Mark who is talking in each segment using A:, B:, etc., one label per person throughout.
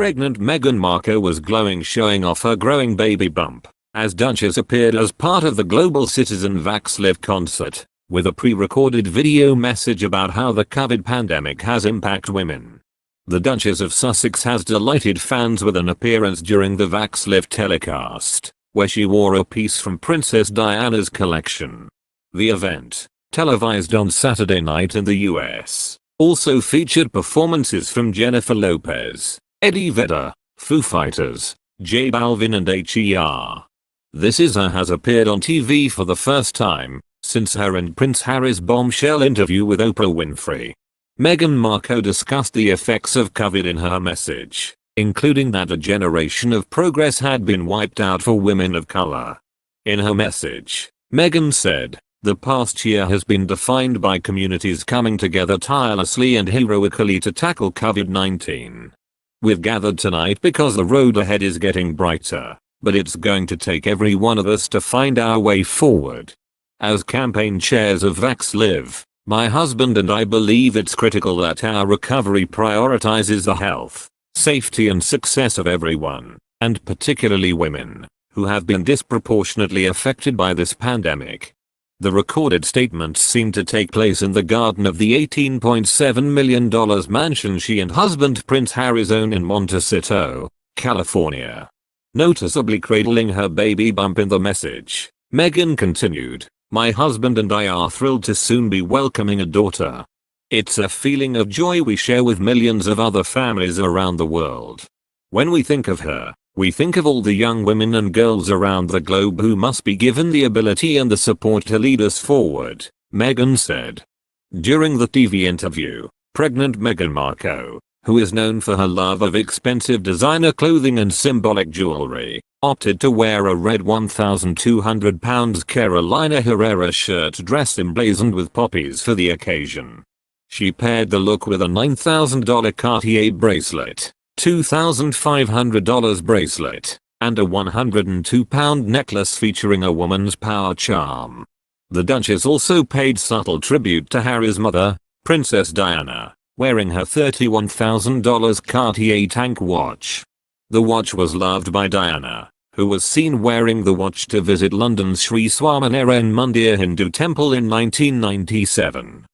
A: pregnant Meghan Markle was glowing, showing off her growing baby bump, as Duchess appeared as part of the Global Citizen Vax Live concert, with a pre-recorded video message about how the COVID pandemic has impacted women. The Duchess of Sussex has delighted fans with an appearance during the Vax Live telecast, where she wore a piece from Princess Diana's collection. The event, televised on Saturday night in the US, also featured performances from Jennifer Lopez, Eddie Vedder, Foo Fighters, J Balvin and H.E.R. This Her has appeared on TV for the first time since her and Prince Harry's bombshell interview with Oprah Winfrey. Meghan Markle discussed the effects of COVID in her message, including that a generation of progress had been wiped out for women of color. In her message, Meghan said, "The past year has been defined by communities coming together tirelessly and heroically to tackle COVID-19. We've gathered tonight because the road ahead is getting brighter, but it's going to take every one of us to find our way forward. As campaign chairs of Vax Live, my husband and I believe it's critical that our recovery prioritizes the health, safety and success of everyone, and particularly women, who have been disproportionately affected by this pandemic." The recorded statements seem to take place in the garden of the $18.7 million mansion she and husband Prince Harry's own in Montecito, California. Noticeably cradling her baby bump in the message, Meghan continued, "My husband and I are thrilled to soon be welcoming a daughter. It's a feeling of joy we share with millions of other families around the world. When we think of her, we think of all the young women and girls around the globe who must be given the ability and the support to lead us forward," Meghan said. During the TV interview, pregnant Meghan Markle, who is known for her love of expensive designer clothing and symbolic jewelry, opted to wear a red 1,200 pounds Carolina Herrera shirt dress emblazoned with poppies for the occasion. She paired the look with a $9,000 Cartier bracelet, $2,500 bracelet, and a 102-pound necklace featuring a woman's power charm. The Duchess also paid subtle tribute to Harry's mother, Princess Diana, wearing her $31,000 Cartier tank watch. The watch was loved by Diana, who was seen wearing the watch to visit London's Sri Swaminarayan Mandir Hindu temple in 1997.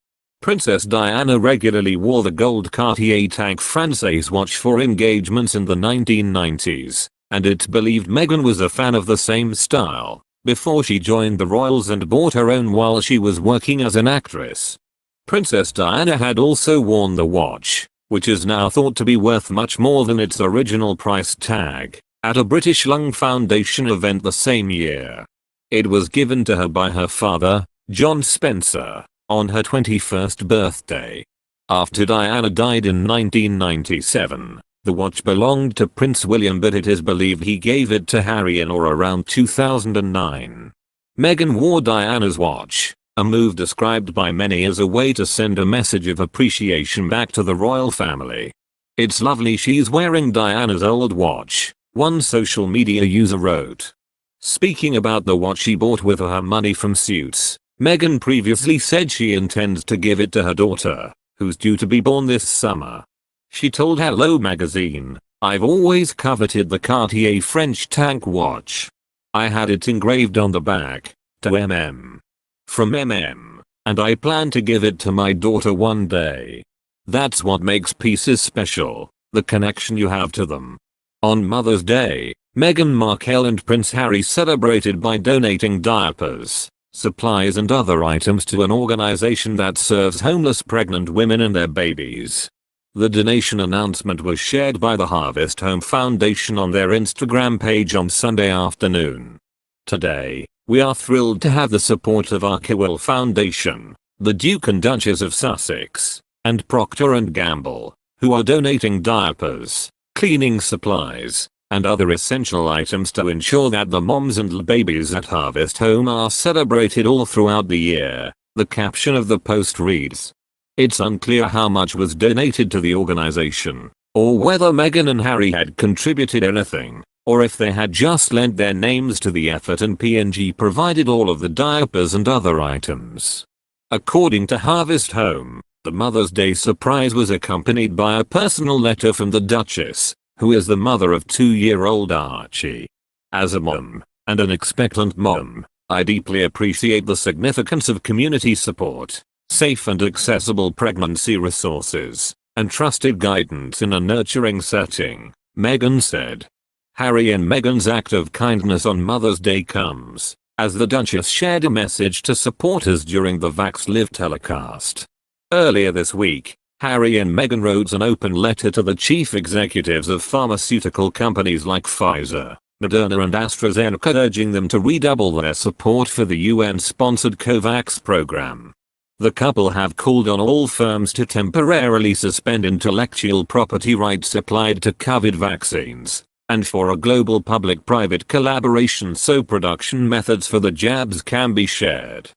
A: Princess Diana regularly wore the gold Cartier Tank Française watch for engagements in the 1990s, and it's believed Meghan was a fan of the same style before she joined the royals and bought her own while she was working as an actress. Princess Diana had also worn the watch, which is now thought to be worth much more than its original price tag, at a British Lung Foundation event the same year. It was given to her by her father, John Spencer, on her 21st birthday. After Diana died in 1997, the watch belonged to Prince William, but it is believed he gave it to Harry in or around 2009. Meghan wore Diana's watch, a move described by many as a way to send a message of appreciation back to the royal family. "It's lovely she's wearing Diana's old watch," one social media user wrote. Speaking about the watch she bought with her money from Suits, Meghan previously said she intends to give it to her daughter, who's due to be born this summer. She told Hello magazine, "I've always coveted the Cartier French tank watch. I had it engraved on the back, to MM. From MM, and I plan to give it to my daughter one day. That's what makes pieces special, the connection you have to them." On Mother's Day, Meghan Markle and Prince Harry celebrated by donating diapers, supplies and other items to an organization that serves homeless pregnant women and their babies. The donation announcement was shared by the Harvest Home Foundation on their Instagram page on Sunday afternoon. "Today, we are thrilled to have the support of Archewell Foundation, the Duke and Duchess of Sussex, and Procter & Gamble, who are donating diapers, cleaning supplies, and other essential items to ensure that the moms and babies at Harvest Home are celebrated all throughout the year," the caption of the post reads. It's unclear how much was donated to the organization, or whether Meghan and Harry had contributed anything, or if they had just lent their names to the effort and P&G provided all of the diapers and other items. According to Harvest Home, the Mother's Day surprise was accompanied by a personal letter from the Duchess, who is the mother of 2-year-old Archie. As a mom, and an expectant mom, I deeply appreciate the significance of community support, safe and accessible pregnancy resources, and trusted guidance in a nurturing setting, Meghan said. Harry and Meghan's act of kindness on Mother's Day comes as the Duchess shared a message to supporters during the Vax Live telecast. Earlier this week, Harry and Meghan wrote an open letter to the chief executives of pharmaceutical companies like Pfizer, Moderna and AstraZeneca, urging them to redouble their support for the UN-sponsored COVAX program. The couple have called on all firms to temporarily suspend intellectual property rights applied to COVID vaccines, and for a global public-private collaboration so production methods for the jabs can be shared.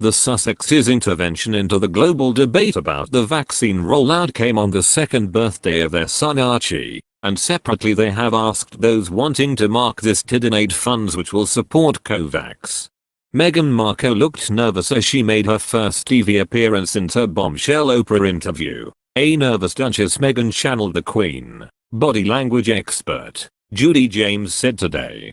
A: The Sussexes' intervention into the global debate about the vaccine rollout came on the second birthday of their son Archie, and separately they have asked those wanting to mark this to donate funds which will support COVAX. Meghan Markle looked nervous as she made her first TV appearance since her bombshell Oprah interview. A nervous Duchess Meghan channeled the Queen, body language expert Judy James said today.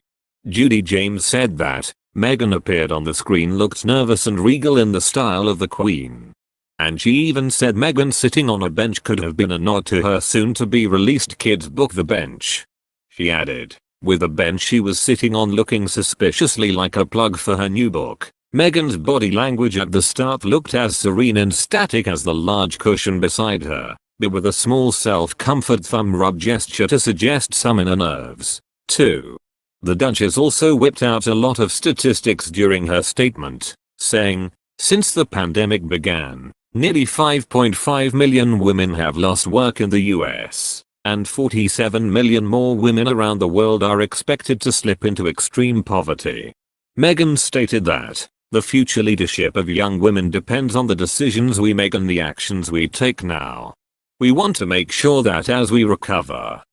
A: Judy James said that Meghan appeared on the screen looked nervous and regal in the style of the Queen. And she even said Meghan sitting on a bench could have been a nod to her soon-to-be-released kids' book The Bench. She added, with the bench she was sitting on looking suspiciously like a plug for her new book. Meghan's body language at the start looked as serene and static as the large cushion beside her, but with a small self-comfort thumb rub gesture to suggest some inner nerves, too. The Duchess also whipped out a lot of statistics during her statement, saying, since the pandemic began, nearly 5.5 million women have lost work in the US, and 47 million more women around the world are expected to slip into extreme poverty. Meghan stated that the future leadership of young women depends on the decisions we make and the actions we take now. We want to make sure that as we recover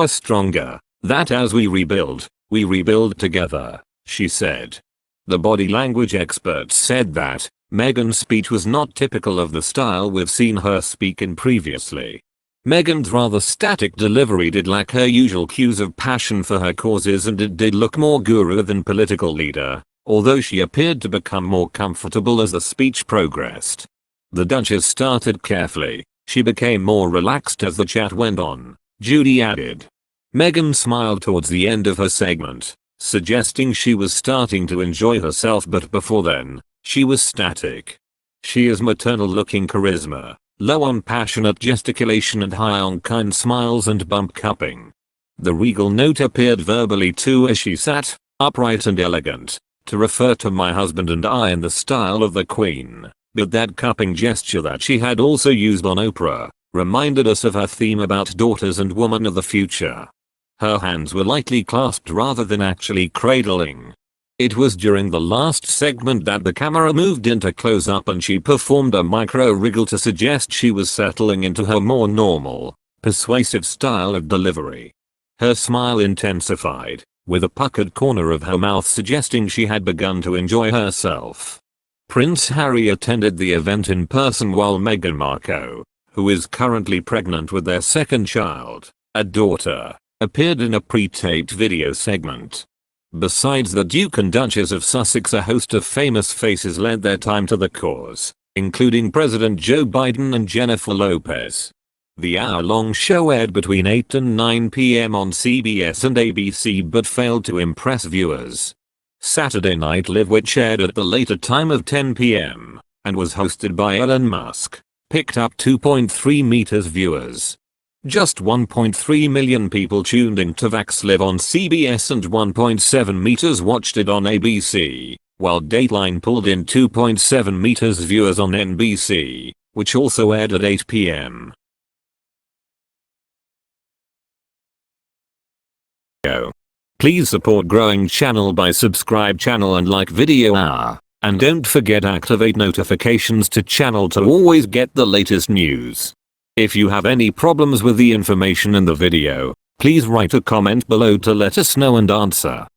A: stronger, that as we rebuild together, she said. The body language experts said that Meghan's speech was not typical of the style we've seen her speak in previously. Meghan's rather static delivery did lack her usual cues of passion for her causes, and it did look more guru than political leader, although she appeared to become more comfortable as the speech progressed. The Duchess started carefully. She became more relaxed as the chat went on, Judy added. Meghan smiled towards the end of her segment, suggesting she was starting to enjoy herself, but before then, she was static. She is maternal-looking charisma, low on passionate gesticulation and high on kind smiles and bump cupping. The regal note appeared verbally too as she sat, upright and elegant, to refer to my husband and I in the style of the Queen. But that cupping gesture that she had also used on Oprah reminded us of her theme about daughters and women of the future. Her hands were lightly clasped rather than actually cradling. It was during the last segment that the camera moved into close-up and she performed a micro-wriggle to suggest she was settling into her more normal, persuasive style of delivery. Her smile intensified, with a puckered corner of her mouth suggesting she had begun to enjoy herself. Prince Harry attended the event in person while Meghan Markle, who is currently pregnant with their second child, a daughter, appeared in a pre-taped video segment. Besides the Duke and Duchess of Sussex, a host of famous faces lent their time to the cause, including President Joe Biden and Jennifer Lopez. The hour-long show aired between 8 and 9 p.m. on CBS and ABC but failed to impress viewers. Saturday Night Live, which aired at the later time of 10 p.m. and was hosted by Elon Musk, picked up 2.3 million viewers. Just 1.3 million people tuned in to Vax Live on CBS and 1.7 million watched it on ABC, while Dateline pulled in 2.7 million viewers on NBC, which also aired at 8 p.m. Please support growing channel by subscribe channel and like video hour. And don't forget activate notifications to channel to always get the latest news. If you have any problems with the information in the video, please write a comment below to let us know and answer.